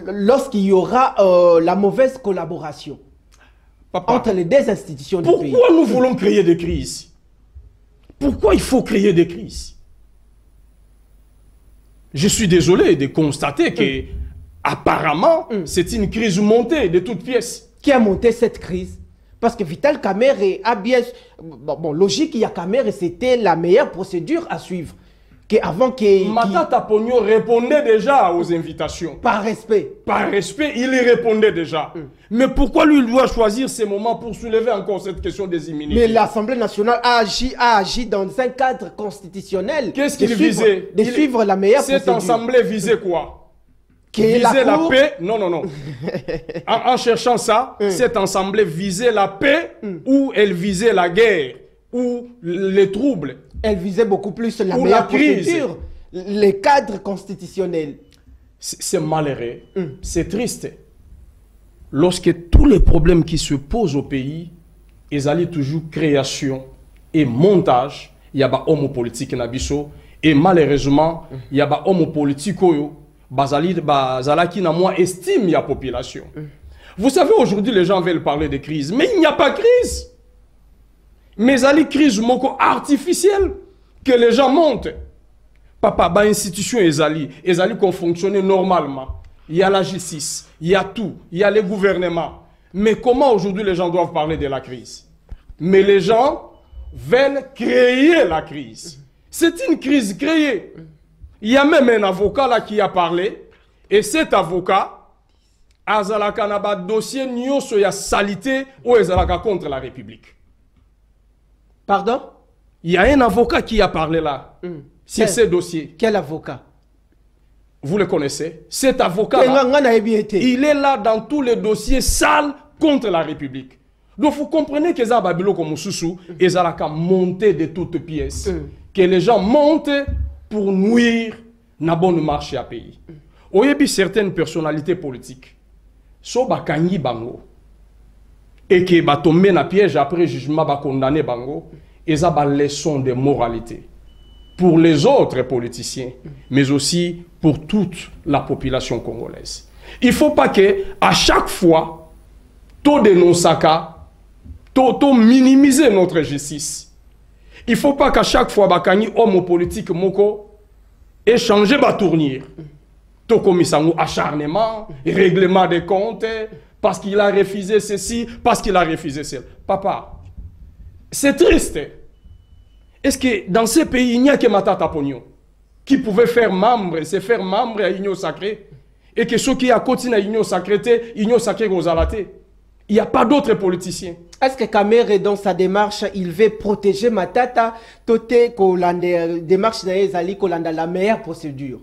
A: lorsqu'il y aura la mauvaise collaboration entre les deux institutions du pays.
B: Pourquoi nous voulons créer des crises? Pourquoi il faut créer des crises? Je suis désolé de constater que apparemment c'est une crise montée de toutes pièces.
A: Qui a monté cette crise? Parce que Vital Kamerhe a bien... Bon, logique, il y a Kamerhe, c'était la meilleure procédure à suivre. Avant que...
B: Matata Pogno répondait déjà aux invitations.
A: Par respect.
B: Par respect, il y répondait déjà. Mais pourquoi lui, il doit choisir ces moments pour soulever encore cette question des immunités?
A: Mais l'Assemblée nationale a agi dans un cadre constitutionnel.
B: Qu'est-ce qu'il visait?
A: De suivre la meilleure procédure.
B: Cette assemblée visait quoi?
A: Viser
B: la paix? Non. en cherchant ça, cette assemblée visait la paix ou elle visait la guerre ou les troubles?
A: Elle visait beaucoup plus la meilleure procédure, les cadres constitutionnels.
B: C'est malheureux, c'est triste. Lorsque tous les problèmes qui se posent au pays, ils allaient toujours création et montage, il y a des hommes politiques et malheureusement, il y a des hommes politiques qui moins estime la population. Vous savez, aujourd'hui, les gens veulent parler de crise, mais il n'y a pas de crise. Mais il y a une crise artificielle que les gens montent. Papa, les institutions, elles ont fonctionné normalement. Il y a la justice, il y a tout, il y a les gouvernements. Mais comment aujourd'hui les gens doivent parler de la crise? Mais les gens veulent créer la crise. C'est une crise créée. Il y a même un avocat là qui a parlé, et cet avocat a un dossier il y a salité ou contre la République.
A: Pardon?
B: Il y a un avocat qui a parlé là, sur ce dossier.
A: Quel avocat?
B: vous le connaissez, cet avocat, il est là dans tous les dossiers sales contre la République. Donc vous comprenez que ça Babilo comme Soussou, et ça a monté de toutes pièces. Que les gens montent pour nuire na bonne marché à pays. Il y a certaines personnalités politiques, so bakanyi bango, et qui va tomber dans piège après jugement va condamner bango, et ça va leçon de moralité pour les autres politiciens, mais aussi pour toute la population congolaise. Il ne faut pas que à chaque fois, tout dénoncer, tout minimiser notre justice. Il ne faut pas qu'à chaque fois, bakani homme politique moko échanger ba tournir. Tout comme ça, acharnement, règlement des comptes, parce qu'il a refusé ceci, parce qu'il a refusé cela. Papa, c'est triste. Est-ce que dans ces pays, il n'y a que Matata Pognon qui pouvait faire membre, se faire membre à l'Union sacrée, et que ceux qui ont continué à l'Union sacrée aux alatés, il n'y a pas d'autres politiciens.
A: Est-ce que Kamere, dans sa démarche, il veut protéger Matata, toté que démarche n'a la meilleure procédure?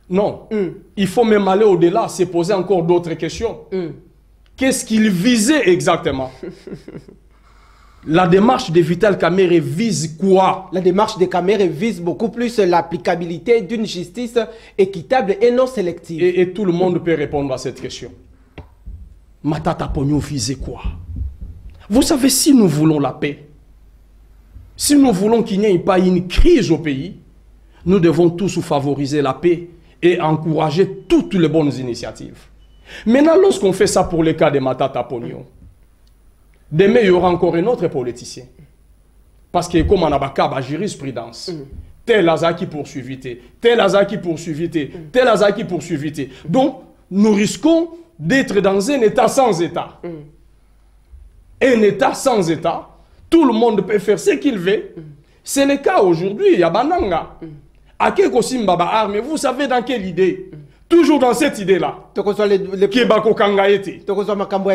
B: Non. Il faut même aller au-delà, se poser encore d'autres questions. Qu'est-ce qu'il visait exactement? La démarche de Vital Kamerhe vise quoi? La démarche de Kamerhe vise beaucoup plus l'applicabilité d'une justice équitable et non sélective. Et tout le monde peut répondre à cette question. Matata Pognon visait quoi? Vous savez, si nous voulons la paix, si nous voulons qu'il n'y ait pas une crise au pays, nous devons tous favoriser la paix et encourager toutes les bonnes initiatives. Maintenant, lorsqu'on fait ça pour le cas de Matata Pognon, demain, il y aura encore un autre politicien. Parce que comme on a la jurisprudence, tel Azar qui poursuivit, tel Azar qui poursuivit, tel Azar qui poursuivit. Donc, nous risquons d'être dans un état sans état. Un état sans état, tout le monde peut faire ce qu'il veut. C'est le cas aujourd'hui, il y a Bananga. Akeko Simbaba arme, vous savez dans quelle idée? Toujours dans cette idée-là.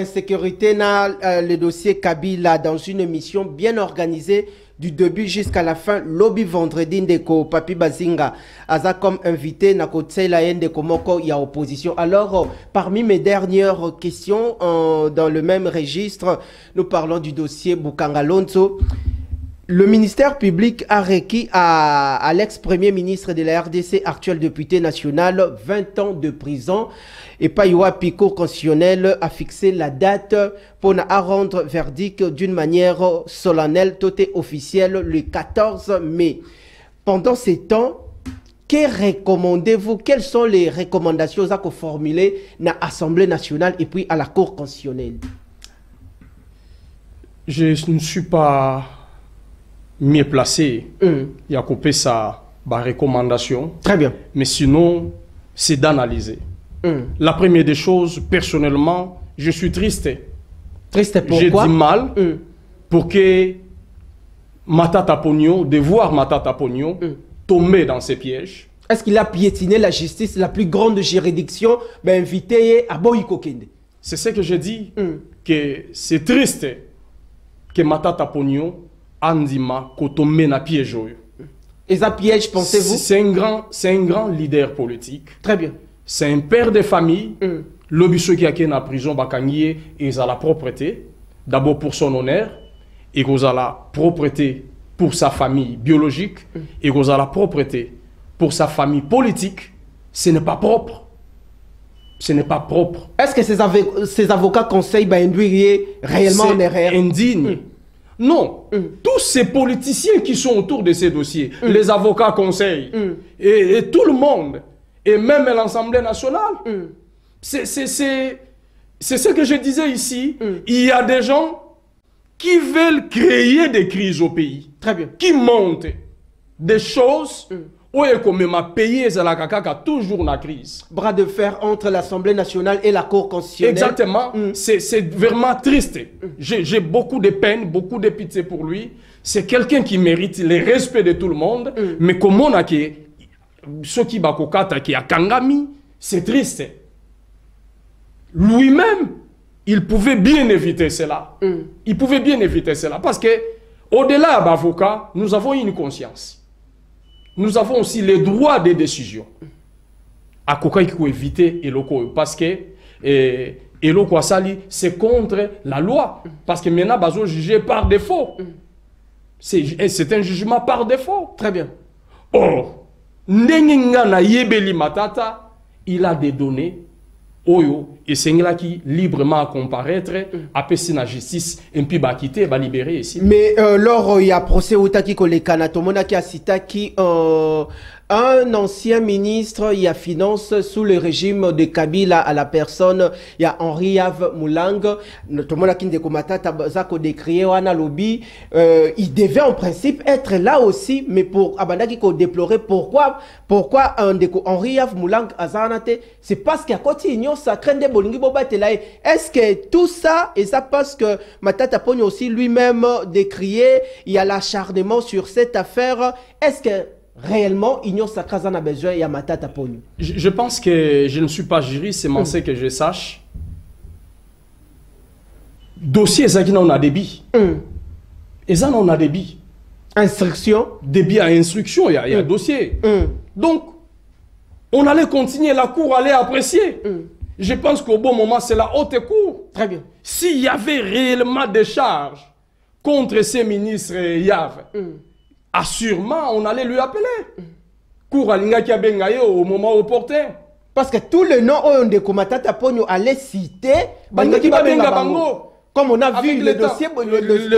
A: Sécurité le dossier Kabila dans une émission bien organisée du début jusqu'à la fin. Lobby vendredi ndeko Papi Bazinga aza comme invité na kotsela yende komoko ya opposition. Alors parmi mes dernières questions dans le même registre, nous parlons du dossier Boukangalonzo. Le ministère public a requis à l'ex-premier ministre de la RDC, actuel député national, 20 ans de prison. Et Paiwa Pico constitutionnel a fixé la date pour rendre verdict d'une manière solennelle, tout est officiel, le 14 mai. Pendant ces temps, que recommandez-vous? Quelles sont les recommandations que vous formulez à l'Assemblée nationale et puis à la Cour constitutionnelle?
B: Je ne suis pas mieux placé. Il y a coupé sa recommandation.
A: Très bien.
B: Mais sinon, c'est d'analyser. La première des choses, personnellement, je suis triste.
A: Triste pourquoi?
B: J'ai du mal pour que Matata Pognon, de voir Matata Pognon tomber dans ces pièges.
A: Est-ce qu'il a piétiné la justice, la plus grande juridiction, invité à Boyko Kende?
B: C'est ce que je dis, que c'est triste que Matata Pognon Andima Kotomé na piège.
A: Et ça piège, pensez-vous?
B: C'est un grand leader politique.
A: Très bien.
B: C'est un père de famille. L'obispo qui a été en prison, Bakangié, il a la propreté. D'abord pour son honneur. Et il a la propreté pour sa famille biologique. Et il a la propreté pour sa famille politique. Ce n'est pas propre. Ce n'est pas propre.
A: Est-ce que ces avocats conseillent d'induire réellement en erreur?
B: Indigne. Non, tous ces politiciens qui sont autour de ces dossiers, les avocats conseillent, et tout le monde, et même l'Assemblée nationale, c'est ce que je disais ici, il y a des gens qui veulent créer des crises au pays,
A: très bien,
B: qui montent des choses où il y a payé toujours la crise.
A: Bras de fer entre l'Assemblée nationale et la Cour constitutionnelle.
B: Exactement. C'est vraiment triste. J'ai beaucoup de peine, beaucoup de pitié pour lui. C'est quelqu'un qui mérite le respect de tout le monde. Mais comme on a ceux qui bakokata qui a Kangami, c'est triste. Lui-même, il pouvait bien éviter cela. Il pouvait bien éviter cela. Parce que au-delà de l'avocat, nous avons une conscience. Nous avons aussi les droits des décisions. à coca qui éviter et loco parce que et loco sali c'est contre la loi parce que maintenant bazo jugé par défaut. C'est un jugement par défaut.
A: Très bien.
B: Or, Ndenginga na Yebeli Matata, il a des données, Oyo, et c'est là qui librement à comparaître, à passer la justice, et puis bah quitter, bah libérer ici.
A: Mais lors il y a procès où qui kolekana, tout le monde qui a cité qui un ancien ministre, il y a finance sous le régime de Kabila à la personne, il y a Henri Yave Moulang, tout le monde qui a décrié Wana Lobby, il devait en principe être là aussi, mais pour Abandaki ko déplorer pourquoi Henri Yave Moulang Azanate, c'est parce qu'il y a continué ça craint des bolingi bobatelaï. Est-ce que tout ça, et ça parce que Matata Pogno aussi lui-même décrié, il y a l'acharnement sur cette affaire, est-ce que réellement, Igno Sakrazan a besoin de Matata Pogno?
B: Je pense que je ne suis pas juriste, c'est mon que je sache. Dossier, ça qui on a débit. Et ça, on a débit.
A: Instruction.
B: Débit à instruction, il y a dossier. Donc, on allait continuer, la cour allait apprécier. Je pense qu'au bon moment, c'est la haute cour.
A: Très bien.
B: S'il y avait réellement des charges contre ces ministres Yave, assurément, on allait lui appeler. Cour Alinga Kiabengaye au moment opportun.
A: Parce que tout le nom de Matata Pogno allait citer
B: Bango.
A: Comme on a vu le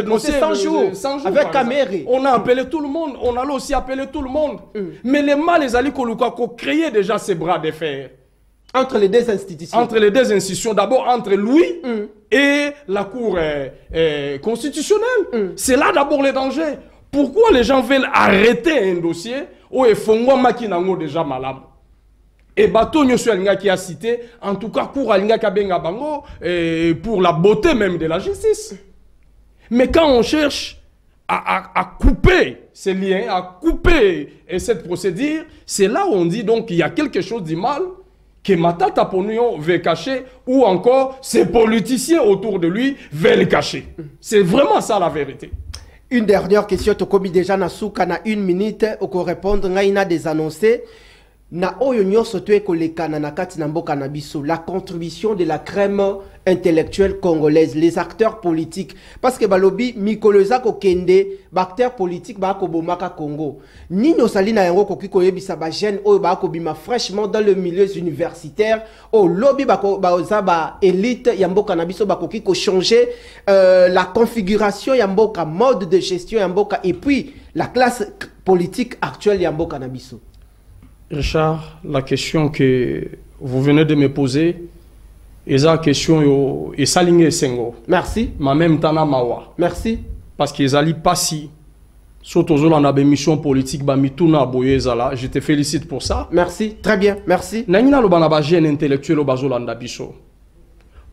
A: dossier 100 jours avec Kamere.
B: On a appelé tout le monde. On allait aussi appeler tout le monde. Mais les mal, les Ali Koluka, créaient déjà ces bras de fer.
A: Entre les deux institutions.
B: Entre les deux institutions. D'abord entre lui et la Cour constitutionnelle. C'est là d'abord le danger. Pourquoi les gens veulent arrêter un dossier où ils font makinango déjà malade? Et bateau qui a cité, en tout cas, pour Alinga Kabenga Bango, pour la beauté même de la justice. Mais quand on cherche à couper ces liens, à couper cette procédure, c'est là où on dit donc qu'il y a quelque chose de mal que Matata Pogno veut cacher, ou encore ces politiciens autour de lui veulent cacher. C'est vraiment ça la vérité.
A: Une dernière question, Tokobi déjà na souka na 1 minute, oko répondre ngaina des annoncés. Na oyo nyonso to ekolekana na kati na mboka na biso, la contribution de la crème intellectuelle congolaise, les acteurs politiques, parce que balobi mikoloza ko kende, acteurs politiques ba ko bomaka Congo. Nino salina yango koki koyebisa ba jeune oyo ba ko bima fraîchement dans le milieu universitaire, o lobby ba ko ba ba élite ya mboka na biso ba koki ko changer la configuration ya mboka, mode de gestion ya mboka et puis la classe politique actuelle ya mboka na biso.
B: Richard, la question que vous venez de me poser est la question et s'aligner sengo.
A: Merci.
B: Ma même tana mawa.
A: Merci.
B: Parce qu'ils allaient pas si. Surtout on a des missions politiques ba mituna boyezala. Je te félicite pour ça.
A: Merci. Très bien. Merci.
B: Nangina lo bana ba jeune intellectuel ba zolanda biso.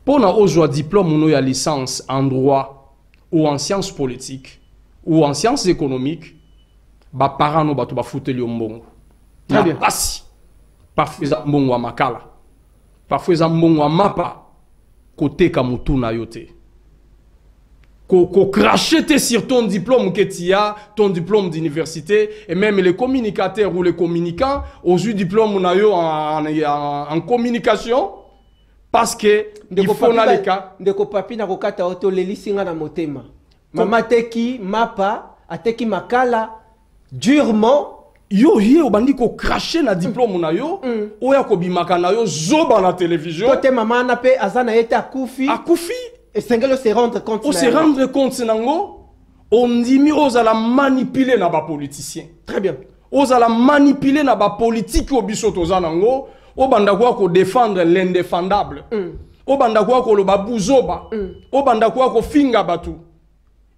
B: Pona ozwa diplôme no ya licence en droit ou en sciences politiques ou en sciences économiques, ba parents no ba to ba futeli ombongo.
A: Très bien.
B: Parfois, ils ont makala. Parfois, ils ont mapa. Côté kamutu na yote. Ko cracher sur ton diplôme que tu as, ton diplôme d'université, et même les communicateurs ou les communicants, aux eu diplôme na yo en communication, parce que il faut na les cas.
A: Ndeko papi na kokata auto lelisinga na motema. Mama teki mapa, ateki makala durement.
B: Yo obandi ko cracher na diplôme na yo oya ko bimaka na yo zoba na télévision
A: côté maman na pe azana yete akufi et sengelo se rendre compte
B: nango on dit mi ozala manipuler na ba politicien.
A: Très bien.
B: Ozala manipuler na ba politique obiso toza nango obanda kwa ko défendre l'indéfendable. Obanda kwa ko lo babuzoba. Obanda kwa ko finga batu.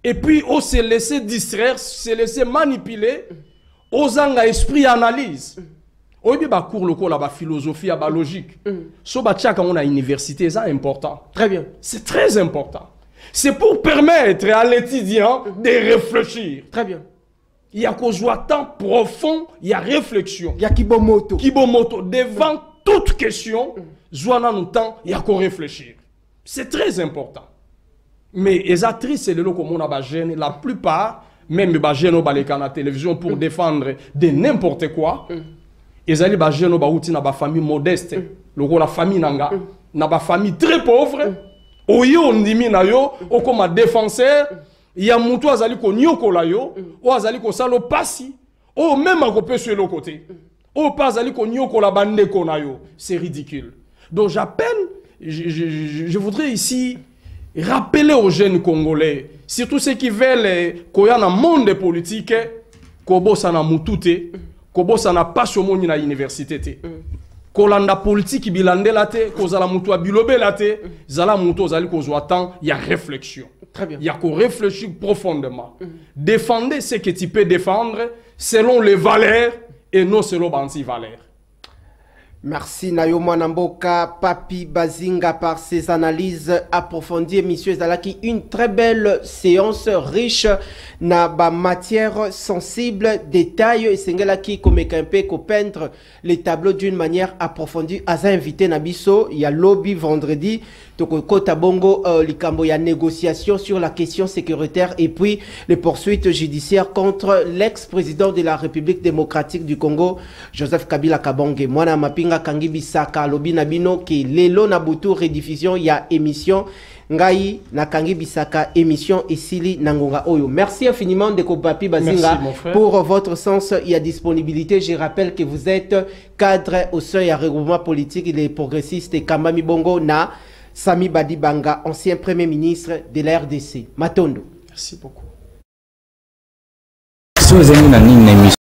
B: Et puis on se laisser distraire, se laisser manipuler. Ozanga esprit analyse. Oyebi ba cours loko la ba philosophie ba logique. So ba tchaka on a université, c'est important.
A: Très bien.
B: C'est très important. C'est pour permettre à l'étudiant de réfléchir.
A: Très bien.
B: Il y a qu'au temps profond, il y a réflexion.
A: Il y a Kibomoto.
B: Kibomoto devant toute question, Zouana nous temps, il y a qu'au réfléchir. C'est très important. Mais les actrices, c'est le lot comme on a gêné, la plupart même les gens qui la télévision pour défendre de n'importe quoi. ezali ba jeune ba uti na ba famille modeste loko la famille nanga na ba famille très pauvre oyo ndimi na yo okoma défenseur ya mutu azali ko nyokola yo o azali ko salo pasi o même akopé sur le côté o pas azali ko nyokola bandeko na yo, c'est ridicule. Donc j'appelle, je voudrais ici rappeler aux jeunes Congolais, surtout ceux qui veulent qu'il y ait un monde politique, kobo sana mutute, kobo sana passe au monde na université. Kolanda politique bilande la te, kozala mutu abilobe la te, zala mutu zali kozwa temps, il y a réflexion.
A: Très bien.
B: Il y a qu'on réfléchir profondément. Défendez ce que tu peux défendre selon les valeurs et non selon les valeurs.
A: Merci Nayo Mwanamboka, Papi Bazinga par ses analyses approfondies. Monsieur Zalaki, une très belle séance riche na ba matière sensible, détails et Sengelaki comme Kempe ko peindre les tableaux d'une manière approfondie. Aza invité Nabiso, il y a lobby vendredi. Donc, Kota Bongo, likambo, il y a négociation sur la question sécuritaire et puis les poursuites judiciaires contre l'ex-président de la République démocratique du Congo, Joseph Kabila Kabonge. Mwana Mapinga Kangi Bisaka, Lobi Nabino, qui Lelo Nabutu rediffusion, il y a émission. Ngai na Kangi Bisaka émission et Sili Nangonga Oyo. Merci infiniment de Papi Bazinga pour votre sens et à disponibilité. Je rappelle que vous êtes cadre au seuil à regroupement politique les progressistes et Kambami Bongo na Sami Badibanga, ancien premier ministre de la RDC. Matondo.
B: Merci beaucoup.